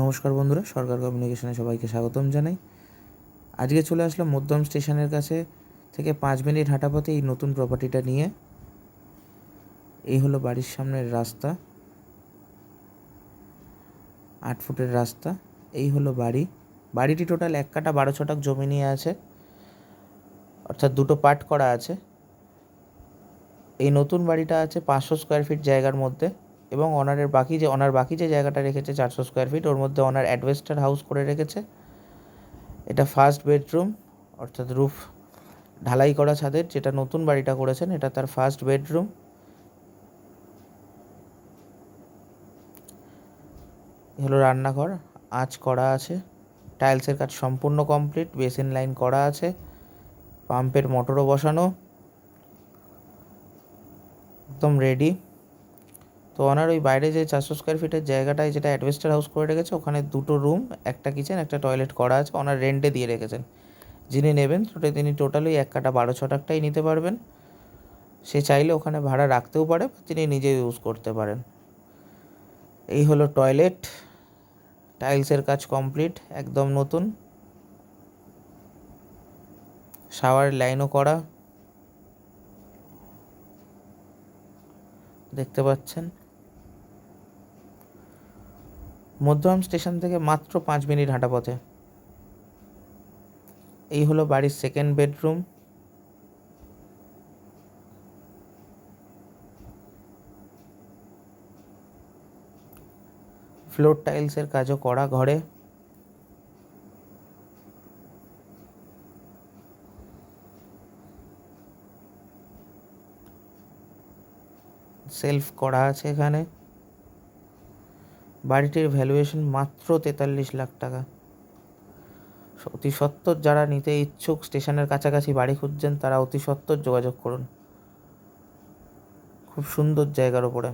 নমস্কার বন্ধুরা, সরকার কমিউনিকেশনে সবাইকে স্বাগতম জানাই। আজকে চলে আসলাম মধ্যম স্টেশনের কাছে থেকে 5 মিনিট হাঁটা পথে এই নতুন প্রপার্টিটা নিয়ে। এই হলো বাড়ির সামনের রাস্তা, 8 ফুটের রাস্তা। এই হলো বাড়িটি টোটাল 1 কাঠা 12 ছটাক জমি নিয়ে আছে, অর্থাৎ দুটো পার্ট করা আছে। এই নতুন বাড়িটা আছে 500 স্কোয়ার ফিট জায়গার মধ্যে, এবং ওনার বাকি যে জায়গাটা রেখেছে 400 স্কোয়ার ফিট, ওর মধ্যে ওনার অ্যাডভেস্টার হাউস করে রেখেছে। এটা ফার্স্ট বেডরুম, অর্থাৎ রুফ ঢালাই করা ছাদের, যেটা নতুন বাড়িটা করেছেন এটা তার ফার্স্ট বেডরুম। হলো রান্নাঘর, আঁচ করা আছে, টাইলসের কাজ সম্পূর্ণ কমপ্লিট, বেসিন লাইন করা আছে, পাম্পের মোটরও বসানো, একদম রেডি। তো ওনার ওই বাইরে যে 400 স্কোয়ার ফিটের জায়গাটায় যেটা অ্যাডভেস্টার হাউস করে রেখেছে, ওখানে দুটো রুম, একটা কিচেন, একটা টয়লেট করা আছে, ওনার রেন্টে দিয়ে রেখেছেন। যিনি নেবেন তিনি টোটালি 1 কাঠা 12 ছটাকটাই নিতে পারবেন। সে চাইলে ওখানে ভাড়া রাখতেও পারে, তিনি নিজে ইউজ করতে পারেন। এই হলো টয়লেট, টাইলসের কাজ কমপ্লিট, একদম নতুন, শাওয়ার লাইনও করা, দেখতে পাচ্ছেন। মধ্যম স্টেশন থেকে মাত্র 5 মিনিট হাঁটা পথে। এই হলো বাড়ির সেকেন্ড বেডরুম। ফ্লোর টাইলসের কাজও করা ঘরে। সেলফ করা আছে এখানে। বাড়িটির ভ্যালুয়েশন মাত্র 43 লাখ টাকা। অতি সত্বর যারা নিতে ইচ্ছুক, স্টেশনের কাছাকাছি বাড়ি খুঁজছেন, তারা অতি সত্বর যোগাযোগ করুন। খুব সুন্দর জায়গার ওপরে।